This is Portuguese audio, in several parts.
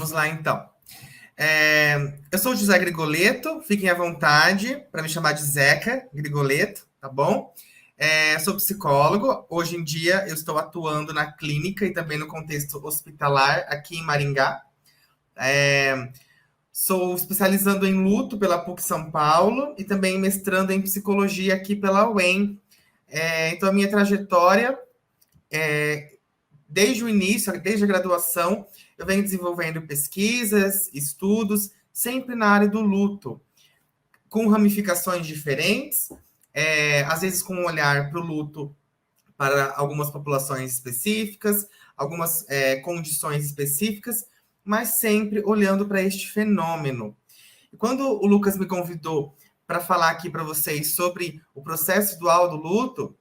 Vamos lá, então. Eu sou o José Grigoleto, fiquem à vontade para me chamar de Zeca Grigoleto, tá bom? Sou psicólogo, hoje em dia eu estou atuando na clínica e também no contexto hospitalar aqui em Maringá. Sou especializando em luto pela PUC São Paulo e também mestrando em psicologia aqui pela UEM. Então, a minha trajetória, desde o início, desde a graduação, eu venho desenvolvendo pesquisas, estudos, sempre na área do luto, com ramificações diferentes, às vezes com um olhar para o luto para algumas populações específicas, algumas condições específicas, mas sempre olhando para este fenômeno. E quando o Lucas me convidou para falar aqui para vocês sobre o processo dual do luto,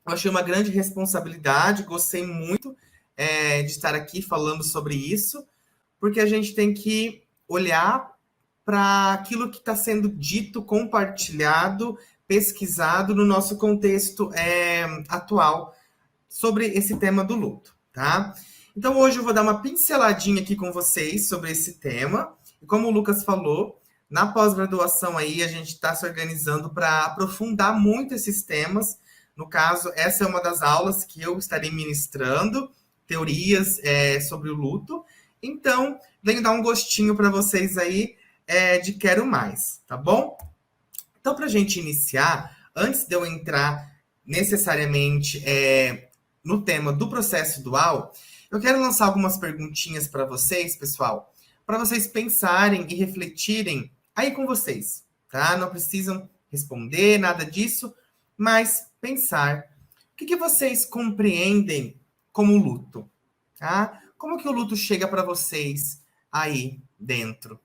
eu achei uma grande responsabilidade, gostei muito de estar aqui falando sobre isso, porque a gente tem que olhar para aquilo que está sendo dito, compartilhado, pesquisado no nosso contexto atual sobre esse tema do luto, tá? Então, hoje eu vou dar uma pinceladinha aqui com vocês sobre esse tema. E como o Lucas falou, na pós-graduação aí a gente está se organizando para aprofundar muito esses temas. No caso, essa é uma das aulas que eu estarei ministrando, teorias sobre o luto. Então, venho dar um gostinho para vocês aí de quero mais, tá bom? Então, para a gente iniciar, antes de eu entrar necessariamente no tema do processo dual, eu quero lançar algumas perguntinhas para vocês, pessoal, para vocês pensarem e refletirem aí com vocês, tá? Não precisam responder nada disso, mas pensar. O que vocês compreendem como luto? Tá? Como que o luto chega para vocês aí dentro?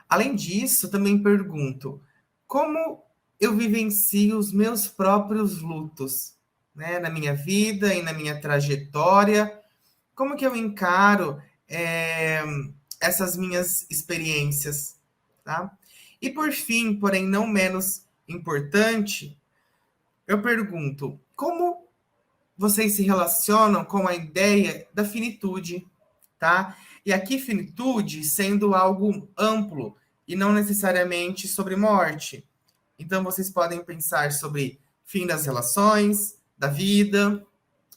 Além disso, também pergunto, como eu vivencio os meus próprios lutos, né, na minha vida e na minha trajetória? Como que eu encaro essas minhas experiências, tá? E por fim, porém não menos importante, eu pergunto, como vocês se relacionam com a ideia da finitude, tá? E aqui finitude sendo algo amplo e não necessariamente sobre morte. Então vocês podem pensar sobre fim das relações, da vida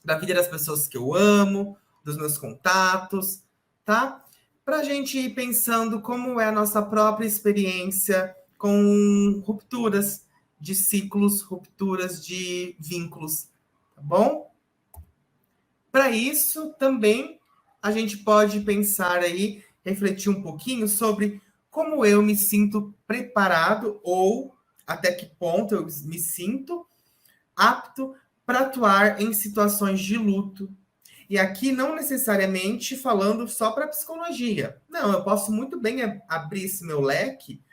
das pessoas que eu amo, dos meus contatos, tá? Para a gente ir pensando como é a nossa própria experiência com rupturas de ciclos, rupturas de vínculos, tá bom? Para isso, também, a gente pode pensar aí, refletir um pouquinho sobre como eu me sinto preparado ou até que ponto eu me sinto apto para atuar em situações de luto. E aqui não necessariamente falando só para psicologia. Não, eu posso muito bem abrir esse meu leque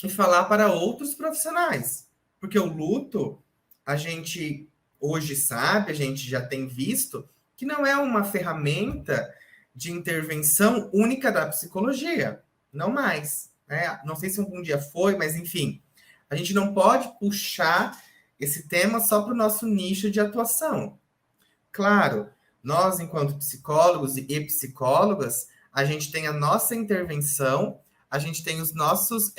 e falar para outros profissionais. Porque o luto, a gente hoje sabe, a gente já tem visto, que não é uma ferramenta de intervenção única da psicologia. Não mais. Né? Não sei se um dia foi, mas enfim. A gente não pode puxar esse tema só para o nosso nicho de atuação. Claro, nós, enquanto psicólogos e psicólogas, a gente tem a nossa intervenção, a gente tem os nossos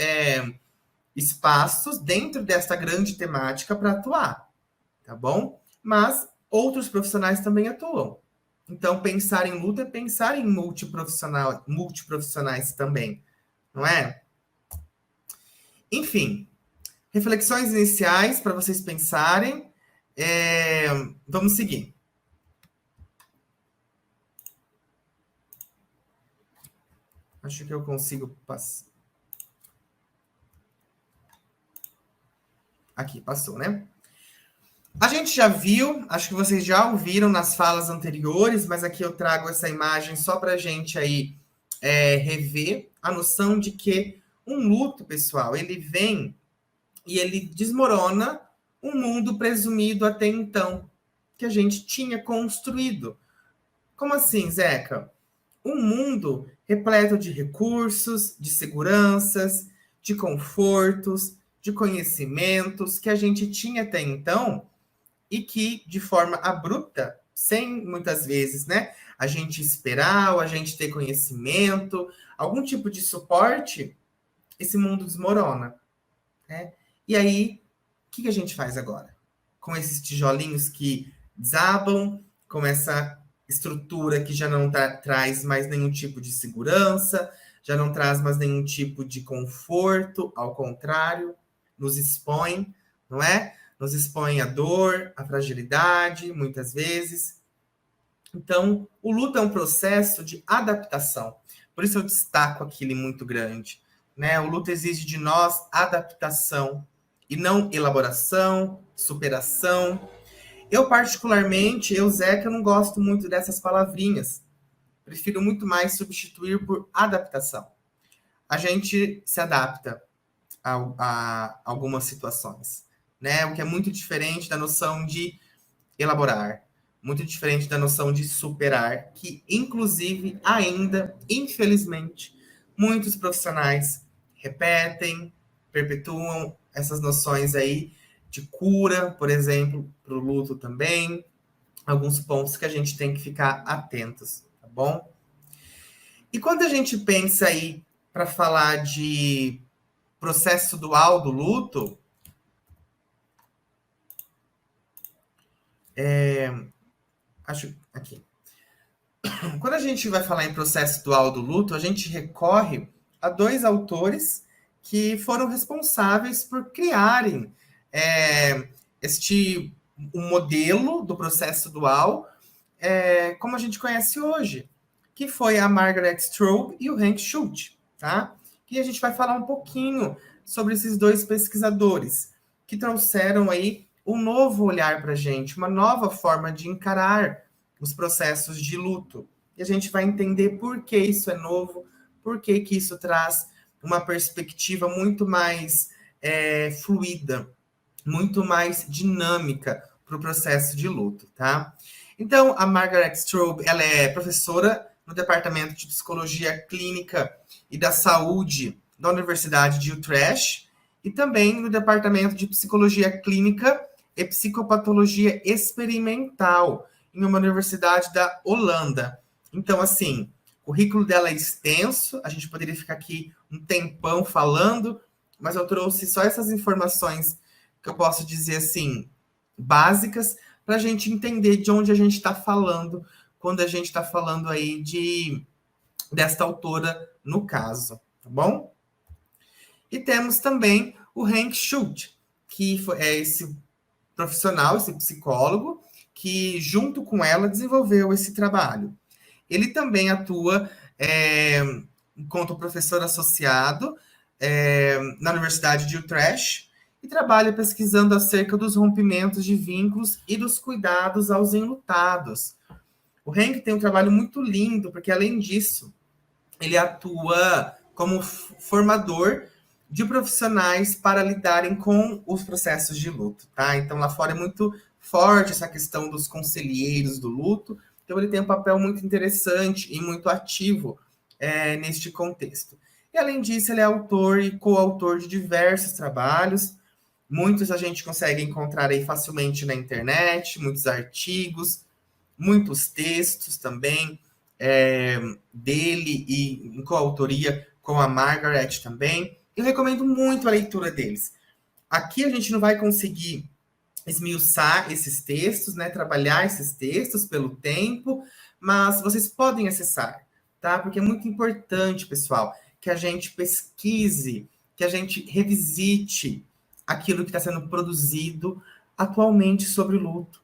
espaços dentro dessa grande temática para atuar, tá bom? Mas outros profissionais também atuam. Então, pensar em luta é pensar em multiprofissionais também, não é? Enfim, reflexões iniciais para vocês pensarem. Vamos seguir. Acho que eu consigo passar. Aqui, passou, né? A gente já viu, acho que vocês já ouviram nas falas anteriores, mas aqui eu trago essa imagem só para a gente aí rever a noção de que um luto, pessoal, ele vem e ele desmorona um mundo presumido até então, que a gente tinha construído. Como assim, Zeca? Um mundo repleto de recursos, de seguranças, de confortos, de conhecimentos que a gente tinha até então e que, de forma abrupta, sem muitas vezes, né, a gente esperar ou a gente ter conhecimento, algum tipo de suporte, esse mundo desmorona, né? E aí, o que a gente faz agora? Com esses tijolinhos que desabam, com essa estrutura que já não traz mais nenhum tipo de segurança, já não traz mais nenhum tipo de conforto, ao contrário, nos expõe, não é? Nos expõe à dor, à fragilidade, muitas vezes. Então, o luto é um processo de adaptação. Por isso eu destaco aquele muito grande, né? O luto exige de nós adaptação e não elaboração, superação. Eu, particularmente, Zeca, eu não gosto muito dessas palavrinhas. Prefiro muito mais substituir por adaptação. A gente se adapta a algumas situações, né? O que é muito diferente da noção de elaborar, muito diferente da noção de superar, que inclusive ainda, infelizmente, muitos profissionais repetem, perpetuam essas noções aí de cura, por exemplo, para o luto também, alguns pontos que a gente tem que ficar atentos, tá bom? E quando a gente pensa aí para falar de processo dual do luto, acho aqui. Quando a gente vai falar em processo dual do luto, a gente recorre a dois autores que foram responsáveis por criarem este um modelo do processo dual, como a gente conhece hoje, que foi a Margaret Straub e o Hank Schultz, tá? E a gente vai falar um pouquinho sobre esses dois pesquisadores que trouxeram aí um novo olhar para a gente, uma nova forma de encarar os processos de luto. E a gente vai entender por que isso é novo, por que isso traz uma perspectiva muito mais fluida, muito mais dinâmica para o processo de luto, tá? Então, a Margaret Straub, ela é professora no Departamento de Psicologia Clínica e da Saúde da Universidade de Utrecht e também no Departamento de Psicologia Clínica e Psicopatologia Experimental em uma universidade da Holanda. Então, assim, o currículo dela é extenso, a gente poderia ficar aqui um tempão falando, mas eu trouxe só essas informações que eu posso dizer assim, básicas, para a gente entender de onde a gente está falando, quando a gente está falando aí desta autora no caso, tá bom? E temos também o Hank Schultz, que é esse profissional, esse psicólogo, que junto com ela desenvolveu esse trabalho. Ele também atua enquanto professor associado na Universidade de Utrecht e trabalha pesquisando acerca dos rompimentos de vínculos e dos cuidados aos enlutados. O Hank tem um trabalho muito lindo, porque além disso, ele atua como formador de profissionais para lidarem com os processos de luto, tá? Então lá fora é muito forte essa questão dos conselheiros do luto, então ele tem um papel muito interessante e muito ativo neste contexto. E além disso, ele é autor e coautor de diversos trabalhos, muitos a gente consegue encontrar aí facilmente na internet, muitos artigos, muitos textos também dele e em coautoria com a Margaret também. Eu recomendo muito a leitura deles. Aqui a gente não vai conseguir esmiuçar esses textos, né, trabalhar esses textos pelo tempo, mas vocês podem acessar, tá? Porque é muito importante, pessoal, que a gente pesquise, que a gente revisite aquilo que está sendo produzido atualmente sobre o luto.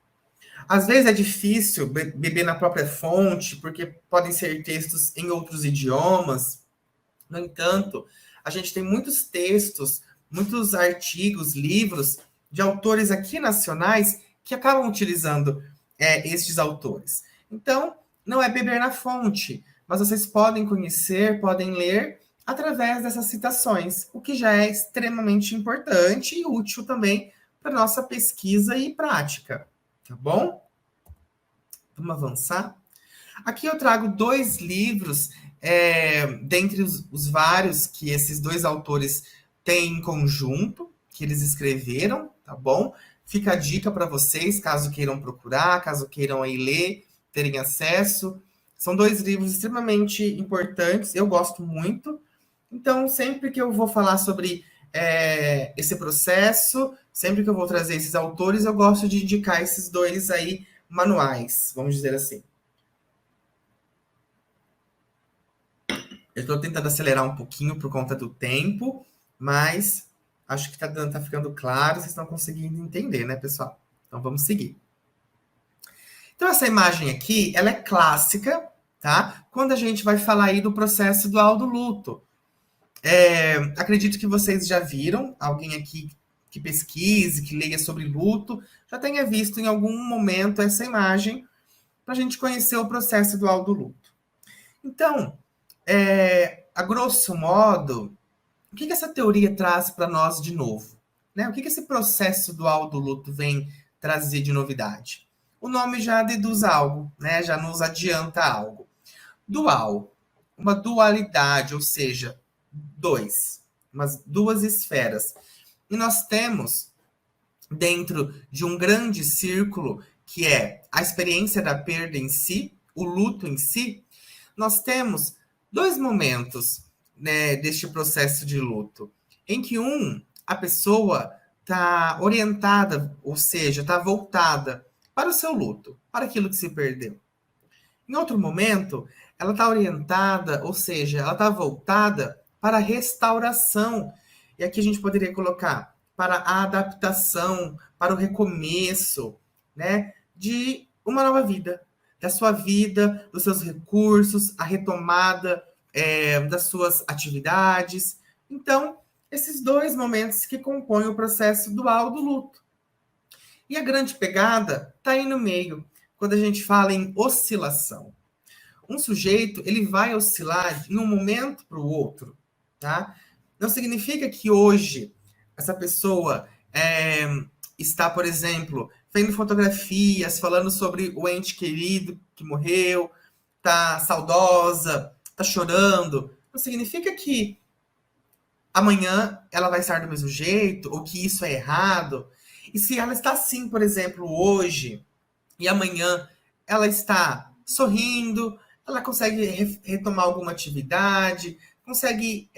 Às vezes é difícil beber na própria fonte, porque podem ser textos em outros idiomas. No entanto, a gente tem muitos textos, muitos artigos, livros de autores aqui nacionais que acabam utilizando estes autores. Então, não é beber na fonte, mas vocês podem conhecer, podem ler através dessas citações, o que já é extremamente importante e útil também para nossa pesquisa e prática, tá bom? Vamos avançar? Aqui eu trago dois livros, dentre os vários que esses dois autores têm em conjunto, que eles escreveram, tá bom? Fica a dica para vocês, caso queiram procurar, caso queiram aí ler, terem acesso. São 2 livros extremamente importantes, eu gosto muito. Então, sempre que eu vou falar sobre esse processo, sempre que eu vou trazer esses autores, eu gosto de indicar esses 2 aí manuais, vamos dizer assim. Eu estou tentando acelerar um pouquinho por conta do tempo, mas acho que tá ficando claro, vocês estão conseguindo entender, né, pessoal? Então vamos seguir. Então essa imagem aqui, ela é clássica, tá? Quando a gente vai falar aí do processo dual do luto. Acredito que vocês já viram, alguém aqui que pesquise, que leia sobre luto, já tenha visto em algum momento essa imagem para a gente conhecer o processo dual do luto. Então, a grosso modo, o que essa teoria traz para nós de novo? Né? O que esse processo dual do luto vem trazer de novidade? O nome já deduz algo, né? Já nos adianta algo. Dual, uma dualidade, ou seja, 2, umas 2 esferas. E nós temos, dentro de um grande círculo, que é a experiência da perda em si, o luto em si, nós temos 2 momentos, né, deste processo de luto, em que a pessoa está orientada, ou seja, está voltada para o seu luto, para aquilo que se perdeu. Em outro momento, ela está orientada, ou seja, ela está voltada para a restauração. E aqui a gente poderia colocar para a adaptação, para o recomeço, né, de uma nova vida, da sua vida, dos seus recursos, a retomada das suas atividades. Então, esses 2 momentos que compõem o processo dual do luto. E a grande pegada está aí no meio, quando a gente fala em oscilação. Um sujeito, ele vai oscilar de um momento para o outro, tá? Não significa que hoje essa pessoa está, por exemplo, vendo fotografias, falando sobre o ente querido que morreu, tá saudosa, tá chorando. Não significa que amanhã ela vai estar do mesmo jeito, ou que isso é errado. E se ela está assim, por exemplo, hoje, e amanhã ela está sorrindo, ela consegue retomar alguma atividade, consegue,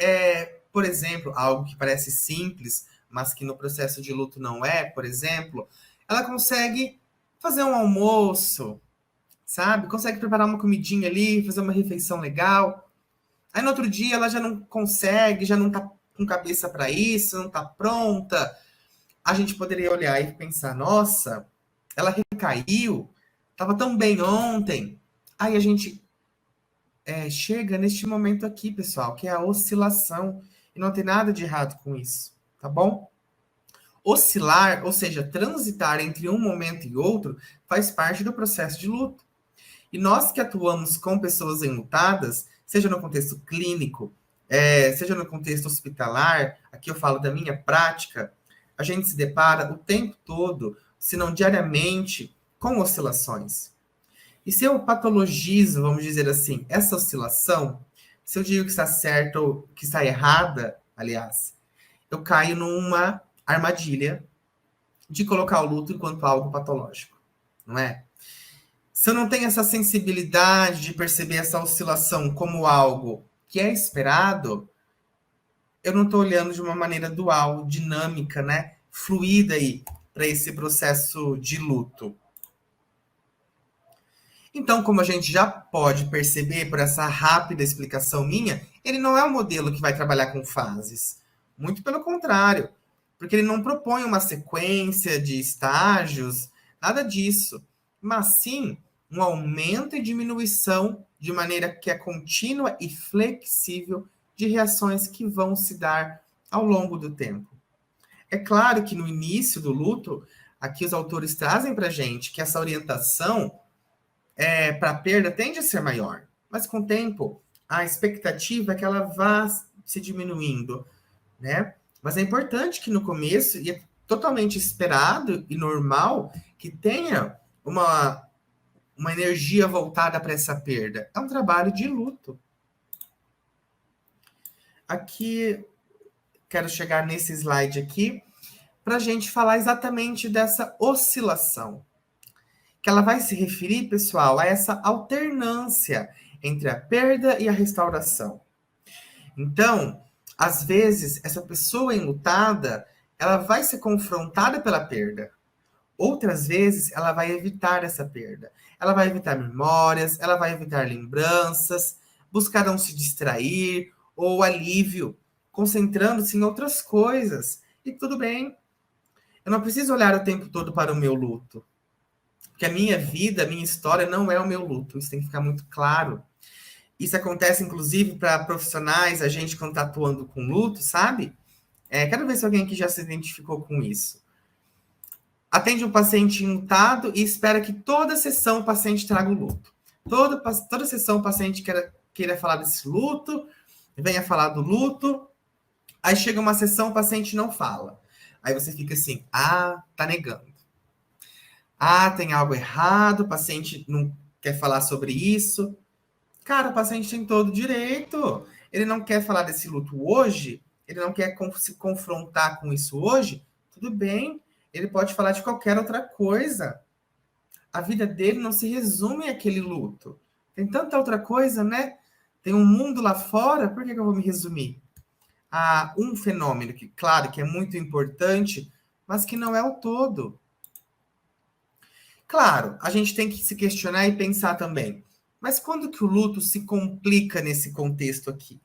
por exemplo, algo que parece simples, mas que no processo de luto não é, por exemplo, ela consegue fazer um almoço, sabe? Consegue preparar uma comidinha ali, fazer uma refeição legal. Aí no outro dia ela já não consegue, já não tá com cabeça para isso, não tá pronta. A gente poderia olhar e pensar, nossa, ela recaiu, estava tão bem ontem. Aí a gente chega neste momento aqui, pessoal, que é a oscilação. E não tem nada de errado com isso, tá bom? Oscilar, ou seja, transitar entre um momento e outro, faz parte do processo de luto. E nós que atuamos com pessoas enlutadas, seja no contexto clínico, seja no contexto hospitalar, aqui eu falo da minha prática, a gente se depara o tempo todo, se não diariamente, com oscilações. E se eu patologizo, vamos dizer assim, essa oscilação, se eu digo que está certa ou que está errada, aliás, eu caio numa armadilha de colocar o luto enquanto algo patológico, não é? Se eu não tenho essa sensibilidade de perceber essa oscilação como algo que é esperado, eu não estou olhando de uma maneira dual, dinâmica, né? Fluida aí para esse processo de luto. Então, como a gente já pode perceber por essa rápida explicação minha, ele não é um modelo que vai trabalhar com fases. Muito pelo contrário, porque ele não propõe uma sequência de estágios, nada disso, mas sim um aumento e diminuição de maneira que é contínua e flexível de reações que vão se dar ao longo do tempo. É claro que no início do luto, aqui os autores trazem para a gente que essa orientação para a perda tende a ser maior, mas com o tempo a expectativa é que ela vá se diminuindo, né? Mas é importante que no começo, e é totalmente esperado e normal, que tenha uma energia voltada para essa perda. É um trabalho de luto. Aqui, quero chegar nesse slide aqui, para a gente falar exatamente dessa oscilação, que ela vai se referir, pessoal, a essa alternância entre a perda e a restauração. Então, às vezes, essa pessoa enlutada, ela vai ser confrontada pela perda. Outras vezes, ela vai evitar essa perda. Ela vai evitar memórias, ela vai evitar lembranças, buscarão se distrair ou alívio, concentrando-se em outras coisas. E tudo bem. Eu não preciso olhar o tempo todo para o meu luto. Porque a minha vida, a minha história não é o meu luto. Isso tem que ficar muito claro. Isso acontece, inclusive, para profissionais, a gente quando está atuando com luto, sabe? Quero ver se alguém aqui já se identificou com isso. Atende um paciente enlutado e espera que toda sessão o paciente traga o luto. Toda sessão o paciente queira falar desse luto, venha falar do luto. Aí chega uma sessão, o paciente não fala. Aí você fica assim, tá negando. Tem algo errado, o paciente não quer falar sobre isso. Cara, o paciente tem todo o direito. Ele não quer falar desse luto hoje, ele não quer se confrontar com isso hoje, tudo bem. Ele pode falar de qualquer outra coisa. A vida dele não se resume àquele luto. Tem tanta outra coisa, né? Tem um mundo lá fora, por que eu vou me resumir a um fenômeno que, claro, que é muito importante, mas que não é o todo? Claro, a gente tem que se questionar e pensar também. Mas quando que o luto se complica nesse contexto aqui?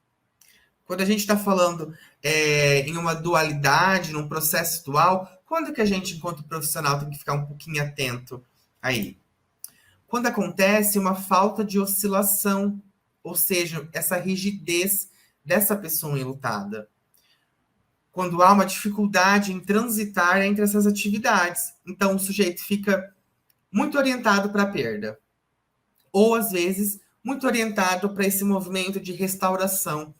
Quando a gente está falando em uma dualidade, num processo dual, quando que a gente, enquanto profissional, tem que ficar um pouquinho atento aí? Quando acontece uma falta de oscilação, ou seja, essa rigidez dessa pessoa enlutada. Quando há uma dificuldade em transitar entre essas atividades. Então, o sujeito fica muito orientado para a perda. Ou, às vezes, muito orientado para esse movimento de restauração.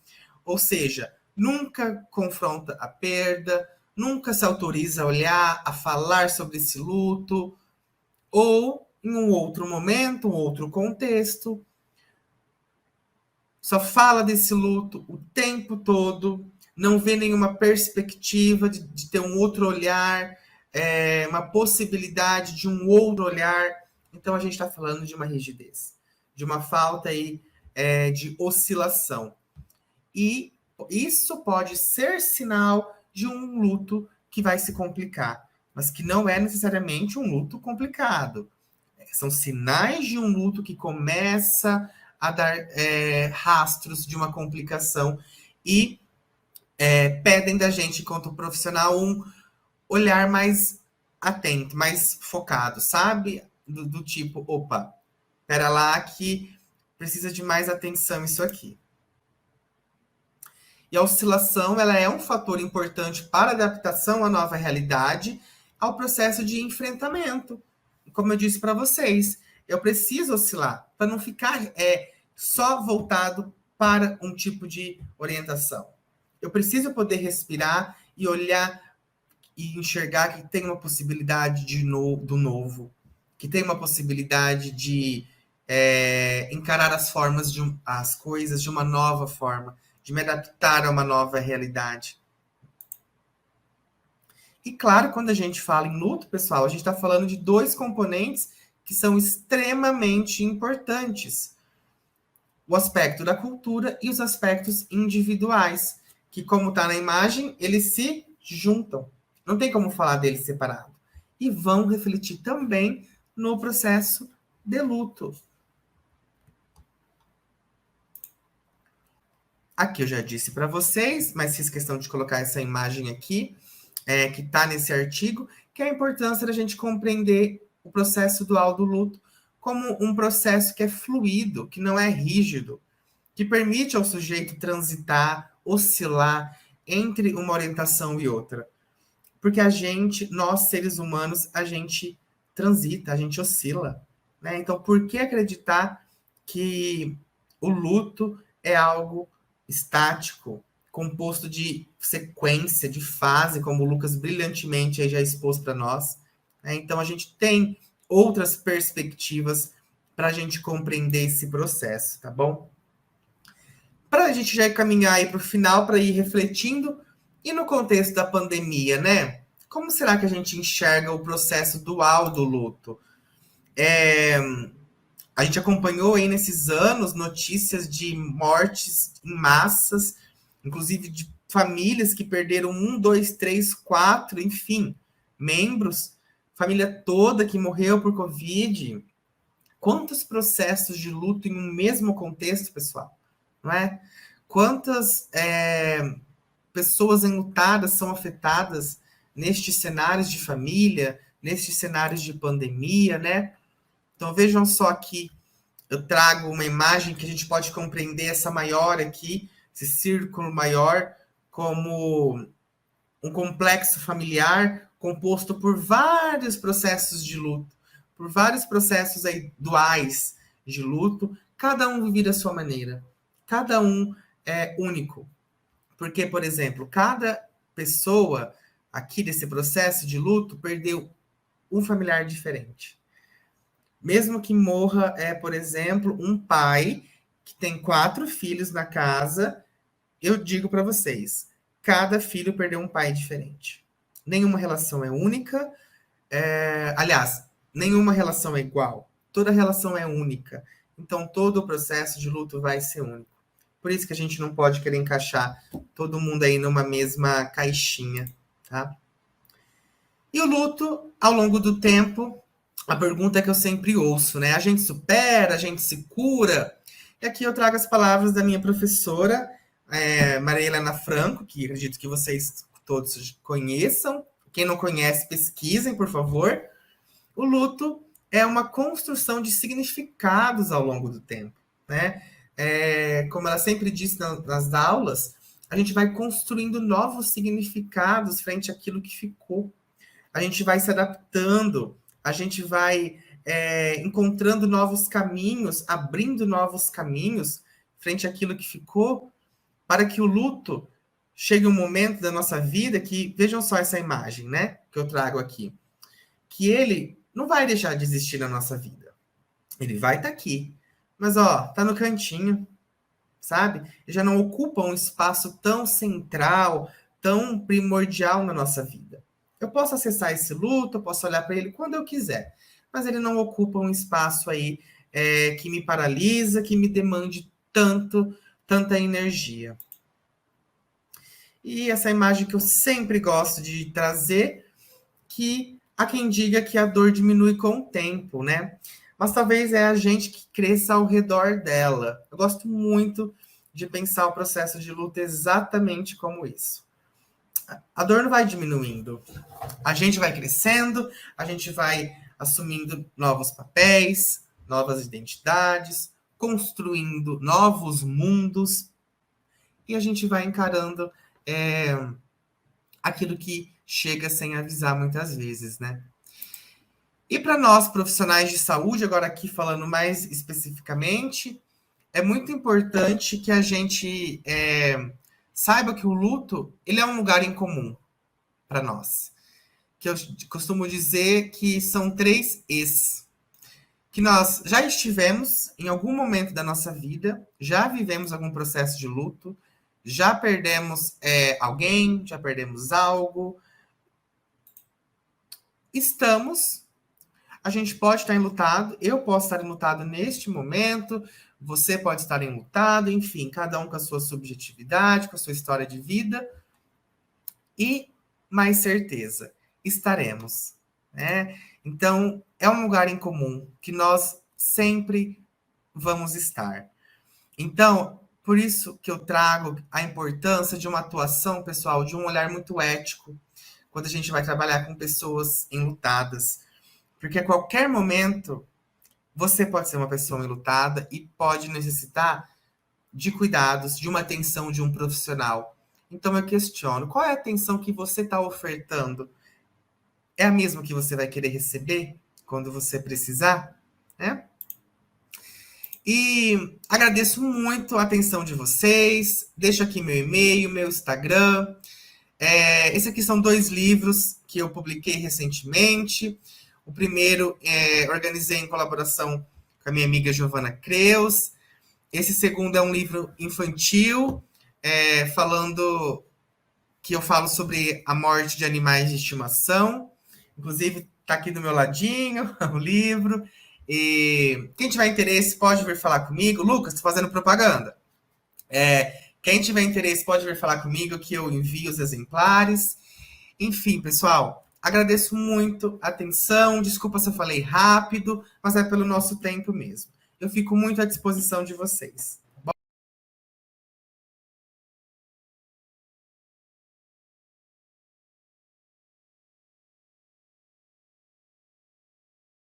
Ou seja, nunca confronta a perda, nunca se autoriza a olhar, a falar sobre esse luto, ou em um outro momento, um outro contexto, só fala desse luto o tempo todo, não vê nenhuma perspectiva de ter um outro olhar, uma possibilidade de um outro olhar. Então, a gente está falando de uma rigidez, de uma falta aí, de oscilação. E isso pode ser sinal de um luto que vai se complicar, mas que não é necessariamente um luto complicado. São sinais de um luto que começa a dar rastros de uma complicação e pedem da gente, enquanto profissional, um olhar mais atento, mais focado, sabe? Do tipo, opa, pera lá que precisa de mais atenção isso aqui. E a oscilação, ela é um fator importante para a adaptação à nova realidade, ao processo de enfrentamento. Como eu disse para vocês, eu preciso oscilar para não ficar só voltado para um tipo de orientação. Eu preciso poder respirar e olhar e enxergar que tem uma possibilidade do novo, que tem uma possibilidade de encarar as coisas de uma nova forma, de me adaptar a uma nova realidade. E claro, quando a gente fala em luto, pessoal, a gente está falando de dois componentes que são extremamente importantes. O aspecto da cultura e os aspectos individuais, que, como está na imagem, eles se juntam. Não tem como falar deles separado. E vão refletir também no processo de luto. Aqui eu já disse para vocês, mas fiz questão de colocar essa imagem aqui, que está nesse artigo, que é a importância da gente compreender o processo dual do luto como um processo que é fluido, que não é rígido, que permite ao sujeito transitar, oscilar entre uma orientação e outra. Porque nós seres humanos, a gente transita, a gente oscila. Né? Então, por que acreditar que o luto é algo estático, composto de sequência, de fase, como o Lucas brilhantemente aí já expôs para nós? Então, a gente tem outras perspectivas para a gente compreender esse processo, tá bom? Para a gente já caminhar aí para o final, para ir refletindo, e no contexto da pandemia, né? Como será que a gente enxerga o processo dual do luto? A gente acompanhou aí nesses anos notícias de mortes em massas, inclusive de famílias que perderam 1, 2, 3, 4, enfim, membros, família toda que morreu por Covid. Quantos processos de luto em um mesmo contexto, pessoal, não é? Quantas pessoas enlutadas são afetadas nestes cenários de família, nestes cenários de pandemia, né? Então vejam só que eu trago uma imagem que a gente pode compreender essa maior aqui, esse círculo maior, como um complexo familiar composto por vários processos de luto, por vários processos aí duais de luto, cada um vive da sua maneira, cada um é único. Porque, por exemplo, cada pessoa aqui desse processo de luto perdeu um familiar diferente. Mesmo que morra, por exemplo, um pai que tem 4 filhos na casa, eu digo para vocês, cada filho perdeu um pai diferente. Nenhuma relação é única. Aliás, nenhuma relação é igual. Toda relação é única. Então, todo o processo de luto vai ser único. Por isso que a gente não pode querer encaixar todo mundo aí numa mesma caixinha, tá? E o luto, ao longo do tempo, a pergunta que eu sempre ouço, né? A gente supera, a gente se cura? E aqui eu trago as palavras da minha professora, Maria Helena Franco, que acredito que vocês todos conheçam. Quem não conhece, pesquisem, por favor. O luto é uma construção de significados ao longo do tempo, né? Como ela sempre disse nas aulas, a gente vai construindo novos significados frente àquilo que ficou. A gente vai se adaptando, a gente vai encontrando novos caminhos, abrindo novos caminhos frente àquilo que ficou, para que o luto chegue um momento da nossa vida que, vejam só essa imagem, né, que eu trago aqui, que ele não vai deixar de existir na nossa vida. Ele vai estar aqui, mas ó, tá no cantinho, sabe? Ele já não ocupa um espaço tão central, tão primordial na nossa vida. Eu posso acessar esse luto, eu posso olhar para ele quando eu quiser, mas ele não ocupa um espaço aí que me paralisa, que me demande tanta energia. E essa imagem que eu sempre gosto de trazer, que há quem diga que a dor diminui com o tempo, né? Mas talvez é a gente que cresça ao redor dela. Eu gosto muito de pensar o processo de luto exatamente como isso. A dor não vai diminuindo. A gente vai crescendo, a gente vai assumindo novos papéis, novas identidades, construindo novos mundos, e a gente vai encarando aquilo que chega sem avisar muitas vezes, né? E para nós, profissionais de saúde, agora aqui falando mais especificamente, é muito importante que a gente saiba que o luto, ele é um lugar em comum para nós. Que eu costumo dizer que são 3 Es. Que nós já estivemos em algum momento da nossa vida, já vivemos algum processo de luto, já perdemos alguém, já perdemos algo. A gente pode estar enlutado, eu posso estar enlutado neste momento, você pode estar enlutado, enfim, cada um com a sua subjetividade, com a sua história de vida. E, mais certeza, estaremos, né? Então, é um lugar em comum que nós sempre vamos estar. Então, por isso que eu trago a importância de uma atuação, pessoal, de um olhar muito ético, quando a gente vai trabalhar com pessoas enlutadas. Porque a qualquer momento, você pode ser uma pessoa enlutada e pode necessitar de cuidados, de uma atenção de um profissional. Então, eu questiono, qual é a atenção que você está ofertando? É a mesma que você vai querer receber quando você precisar? Né? E agradeço muito a atenção de vocês. Deixo aqui meu e-mail, meu Instagram. Esses aqui são 2 livros que eu publiquei recentemente. O primeiro organizei em colaboração com a minha amiga Giovana Creus. Esse segundo é um livro infantil, falando que eu falo sobre a morte de animais de estimação. Inclusive, está aqui do meu ladinho o livro. E quem tiver interesse pode vir falar comigo. Lucas, estou fazendo propaganda. Quem tiver interesse pode vir falar comigo que eu envio os exemplares. Enfim, pessoal, agradeço muito a atenção. Desculpa se eu falei rápido, mas é pelo nosso tempo mesmo. Eu fico muito à disposição de vocês.